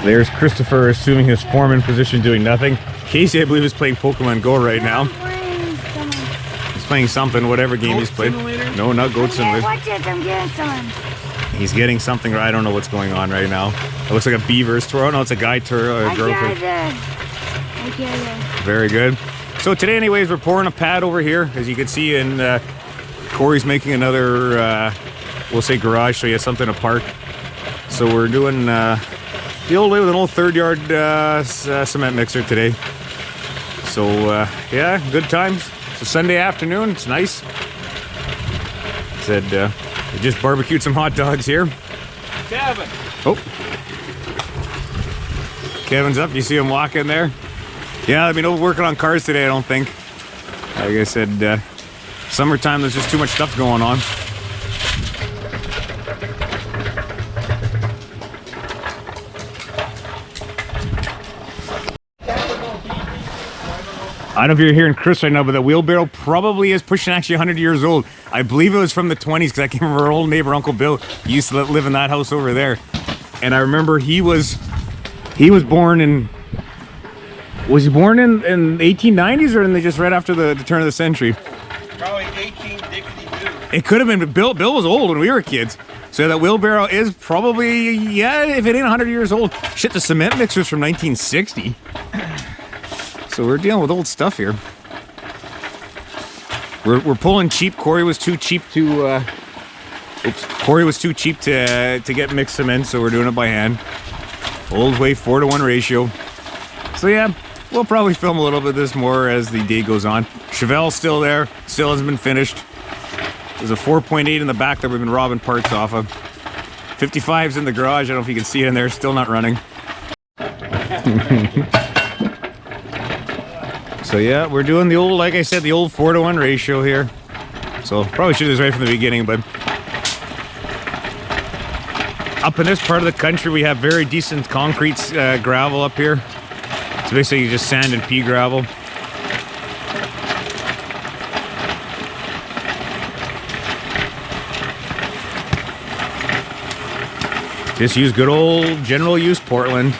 There's Christopher assuming his foreman position, doing nothing. Casey, I believe, is playing Pokemon Go right now. He's playing something, whatever game he's played. No, not Goat Simulator. Watch it, I'm getting some. He's getting something. I don't know what's going on right now. It looks like a beaver's twirl. No, it's a guy twirl. I get it. Very good. So today, anyways, we're pouring a pad over here, as you can see, and Cory's making another, we'll say garage, so he has something to park. So we're doing the old way with an old third yard cement mixer today. So yeah, good times. It's a Sunday afternoon. It's nice. Said we just barbecued some hot dogs here. Kevin. Oh, Kevin's up. You see him walking there? Yeah, I mean, no working on cars today, I don't think. Like I said, summertime, there's just too much stuff going on. I don't know if you're hearing Chris right now, but the wheelbarrow probably is pushing actually 100 years old. I believe it was from the 20s, because I came from our old neighbor, Uncle Bill. He used to live in that house over there. And I remember he was born in... Was he born in the 1890s, or in just right after the turn of the century? Probably 1862. It could have been, but Bill was old when we were kids. So that wheelbarrow is probably, yeah, if it ain't 100 years old. Shit, the cement mixer's from 1960. So we're dealing with old stuff here. We're pulling cheap. Cory was too cheap to get mixed cement, so we're doing it by hand. Old way, 4-to-1 ratio. So yeah, we'll probably film a little bit of this more as the day goes on. Chevelle's still there, still hasn't been finished. There's a 4.8 in the back that we've been robbing parts off of. 55's in the garage. I don't know if you can see it in there, still not running. So yeah, we're doing the old, like I said, the old 4-to-1 ratio here. So probably should do this right from the beginning, but up in this part of the country, we have very decent concrete gravel up here. It's basically just sand and pea gravel. Just use good old general use Portland.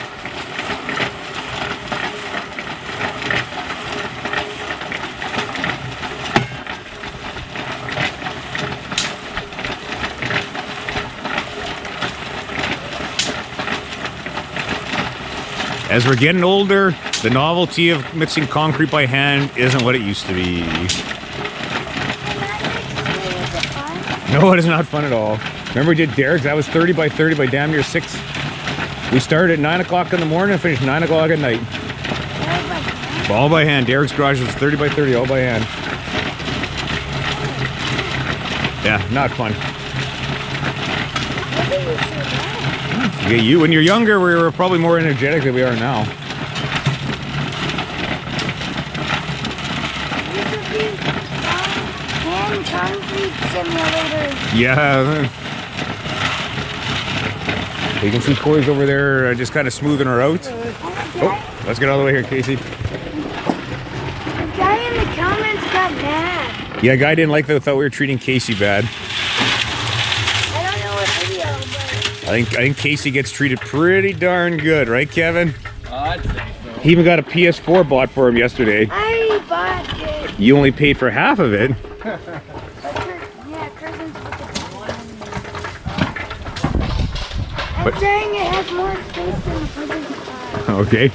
As we're getting older, the novelty of mixing concrete by hand isn't what it used to be. No, it is not fun at all. Remember we did Derek's? That was 30 by 30 by damn near 6. We started at 9 o'clock in the morning and finished 9 o'clock at night. All by hand. Derek's garage was 30 by 30, all by hand. Yeah, not fun. You, when you're younger, we were probably more energetic than we are now. Hand concrete simulator. Yeah. You can see Cory's over there just kind of smoothing her out. Oh, let's get all the way here, Casey. The guy in the comments got mad. Yeah, guy didn't like that, thought we were treating Casey bad. I don't know what video, but... I think Casey gets treated pretty darn good, right, Kevin? I'd say so. He even got a PS4 bought for him yesterday. I bought it. You only paid for half of it. Yeah, Kirsten's I'm saying it has more space than the person's car. Okay.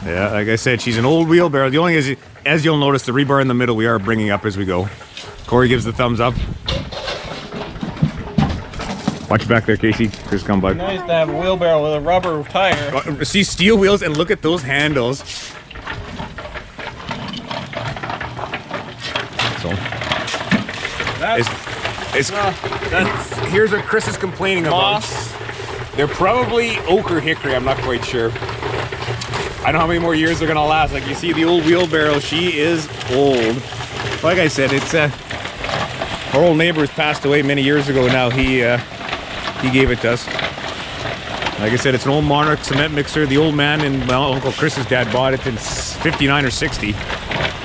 Yeah, like I said, she's an old wheelbarrow. The only thing is, as you'll notice, the rebar in the middle we are bringing up as we go. Cory gives the thumbs up. Watch back there, Casey. Chris, come by. Nice to have a wheelbarrow with a rubber tire. See steel wheels, and look at those handles. So, here's what Chris is complaining about. They're probably oak or hickory. I'm not quite sure. I don't know how many more years they're gonna last. Like you see, the old wheelbarrow, she is old. Like I said, it's our old neighbor has passed away many years ago now. He gave it to us. Like I said, it's an old Monarch cement mixer. The old man and Uncle Chris's dad bought it in '59 or '60.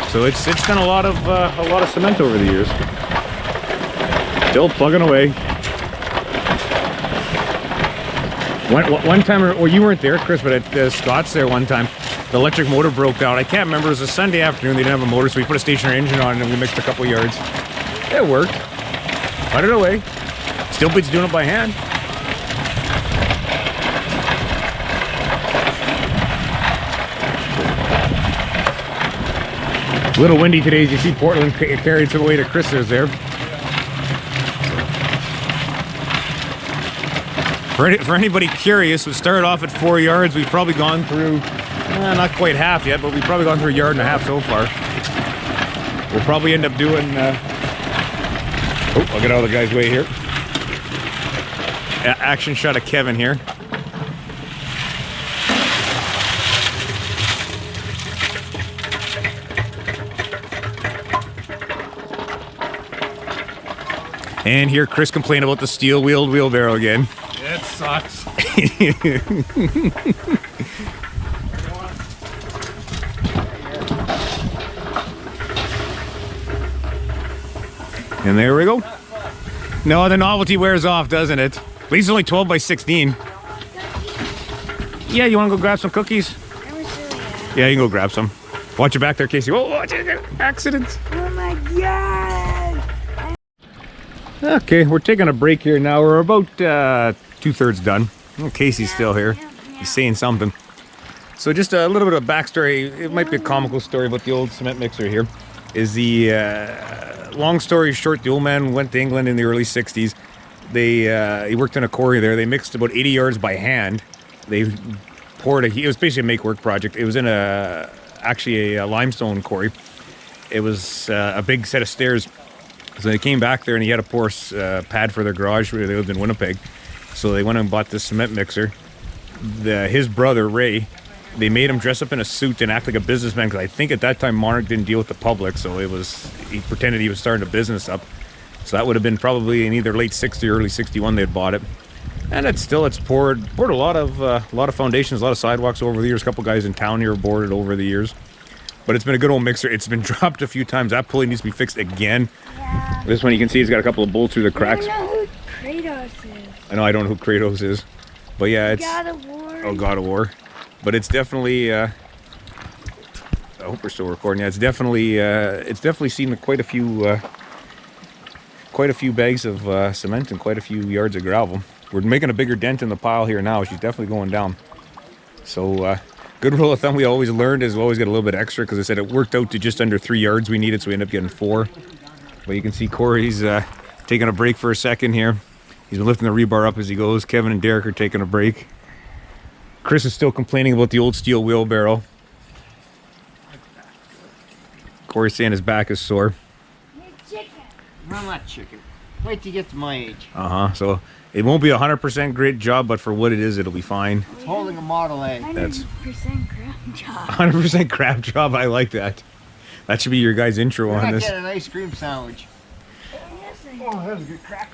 So it's done a lot of cement over the years. Still plugging away. One time, well, you weren't there, Chris, but at Scott's there one time, the electric motor broke down. I can't remember. It was a Sunday afternoon. They didn't have a motor, so we put a stationary engine on it and we mixed a couple yards. It worked. Put it away. Still beats doing it by hand. A little windy today, as you see Portland carried some away to Chris's there. For anybody curious, we started off at 4 yards. We've probably gone through, not quite half yet, but we've probably gone through 1.5 yards so far. We'll probably end up doing, oh, I'll get out of the guy's way here. Action shot of Kevin here. And here Chris complained about the steel-wheeled wheelbarrow again. It sucks. And there we go. No, the novelty wears off, doesn't it? At least it's only 12 by 16. Yeah, you want to go grab some cookies? Yeah, you can go grab some. Watch your back there, Casey. Oh, watch it. Accidents. Oh my god! Okay, we're taking a break here now. We're about 2/3 done. Oh, Casey's still here. He's saying something. So just a little bit of backstory. It might be a comical story about the old cement mixer here. Is the long story short, the old man went to England in the early 60s. He worked in a quarry there. They mixed about 80 yards by hand. They poured it was basically a make work project. It was in actually a limestone quarry. It was a big set of stairs. So they came back there and he had a porous pad for their garage where they lived in Winnipeg. So they went and bought this cement mixer. His brother, Ray, they made him dress up in a suit and act like a businessman because I think at that time Monarch didn't deal with the public. So he pretended he was starting a business up. So that would have been probably in either late 60 or early 61 they had bought it. And it's poured a lot of foundations, a lot of sidewalks over the years. A couple guys in town here boarded over the years. But it's been a good old mixer. It's been dropped a few times. That pulley needs to be fixed again. Yeah. This one you can see it's got a couple of bolts through the cracks. I don't know who Kratos is. I know I don't know who Kratos is. But yeah, it's God of War. Oh, God of War. But it's definitely I hope we're still recording. Yeah, it's definitely seen quite a few bags of cement and quite a few yards of gravel. We're making a bigger dent in the pile here now. She's definitely going down. So good rule of thumb we always learned is we always get a little bit extra because I said it worked out to just under 3 yards we needed, so we ended up getting 4. But you can see Cory's taking a break for a second here. He's been lifting the rebar up as he goes. Kevin and Derek are taking a break. Chris is still complaining about the old steel wheelbarrow. Cory's saying his back is sore. Chicken. I'm not chicken. Wait till you get to my age. So it won't be a 100% great job, but for what it is, it'll be fine. It's holding a Model A. That's 100% crap job. 100% crap job. I like that. That should be your guys' intro on this. Get an ice cream sandwich. Oh, that was a good crack.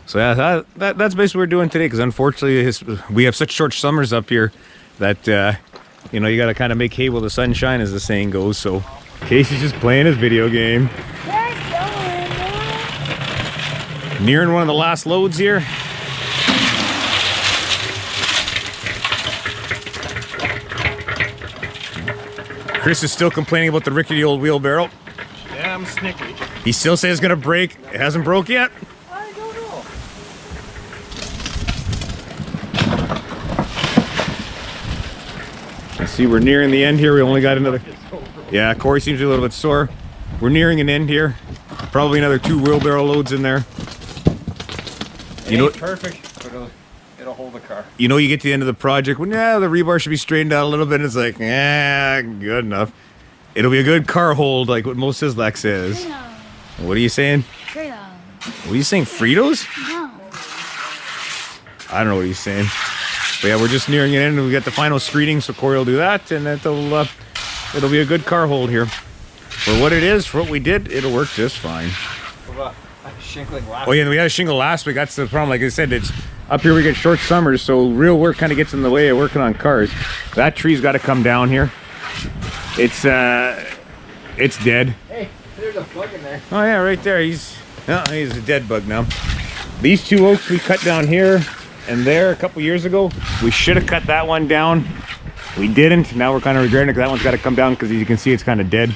So yeah, that's basically what we're doing today. Because unfortunately, we have such short summers up here that you know, you got to kind of make hay while the sun shines, as the saying goes. So Casey's just playing his video game. Nearing one of the last loads here. Chris is still complaining about the rickety old wheelbarrow. Damn snickety. He still says it's gonna break. It hasn't broke yet. I don't know. I see we're nearing the end here. We only got another. Yeah, Cory seems to be a little bit sore. We're nearing an end here. Probably another 2 wheelbarrow loads in there. You know, perfect, but it'll hold the car. You know, you get to the end of the project when the rebar should be straightened out a little bit. And it's like, good enough. It'll be a good car hold, like what Mo Sislak says. What are you saying? Kratos. What are you saying? Fritos? No. I don't know what he's saying. But yeah, we're just nearing an end, and we got the final screening, so Cory will do that, and it'll be a good car hold here. For what it is, for what we did, it'll work just fine. Oh yeah, and we had a shingle last week. That's the problem. Like I said, it's up here we get short summers, so real work kind of gets in the way of working on cars. That tree's got to come down here. It's dead. Hey, there's a bug in there. Oh yeah, right there. He's a dead bug now. These 2 oaks we cut down here, and there a couple years ago. We should have cut that one down. We didn't. Now we're kind of regretting it because that one's got to come down because as you can see it's kind of dead.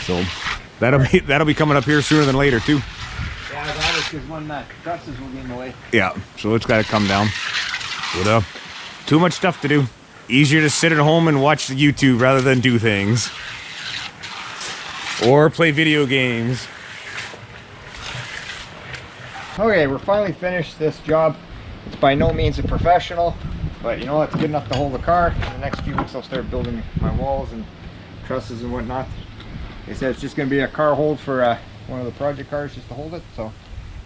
So that'll be coming up here sooner than later too. Yeah, that is because one trusses will be in the way. Yeah, so it's got to come down. But too much stuff to do. Easier to sit at home and watch the YouTube rather than do things. Or play video games. Okay, we're finally finished this job. It's by no means a professional, but you know, it's good enough to hold the car. In the next few weeks I'll start building my walls and trusses and whatnot. They said it's just going to be a car hold for one of the project cars just to hold it. So,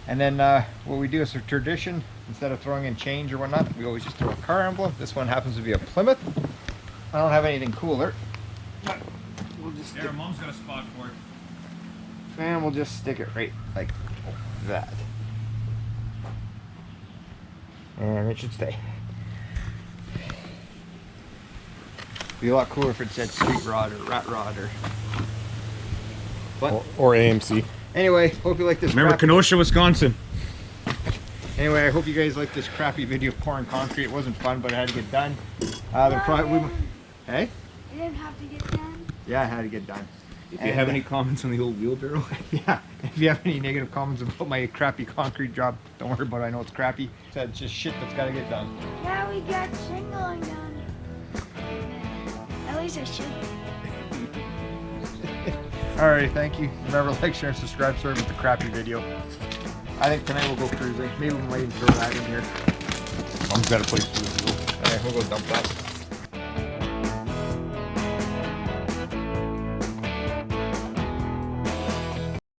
and then what we do is a tradition. Instead of throwing in change or whatnot, we always just throw a car emblem. This one happens to be a Plymouth. I don't have anything cooler. But we'll just There, Mom's got a spot for it. and we'll just stick it right like that. And it should stay. Be a lot cooler if it said street rod or rat rod or. But Or AMC. anyway, hope you like this. Remember Kenosha, Wisconsin. Anyway, I hope you guys like this crappy video of pouring concrete. It wasn't fun, but it had to get done. Hey? It didn't have to get done. Yeah, it had to get done. If you have any comments on the old wheelbarrow, Yeah, if you have any negative comments about my crappy concrete job, don't worry about it. I know it's crappy. It's just shit that's got to get done. Yeah, we got shingling done. At least I should. Alright, thank you. Remember, like, share, and subscribe. Sorry about the crappy video. I think tonight we'll go cruising. Maybe we might even throw that in here. Mom's got a place to go. Alright, we'll go dump that.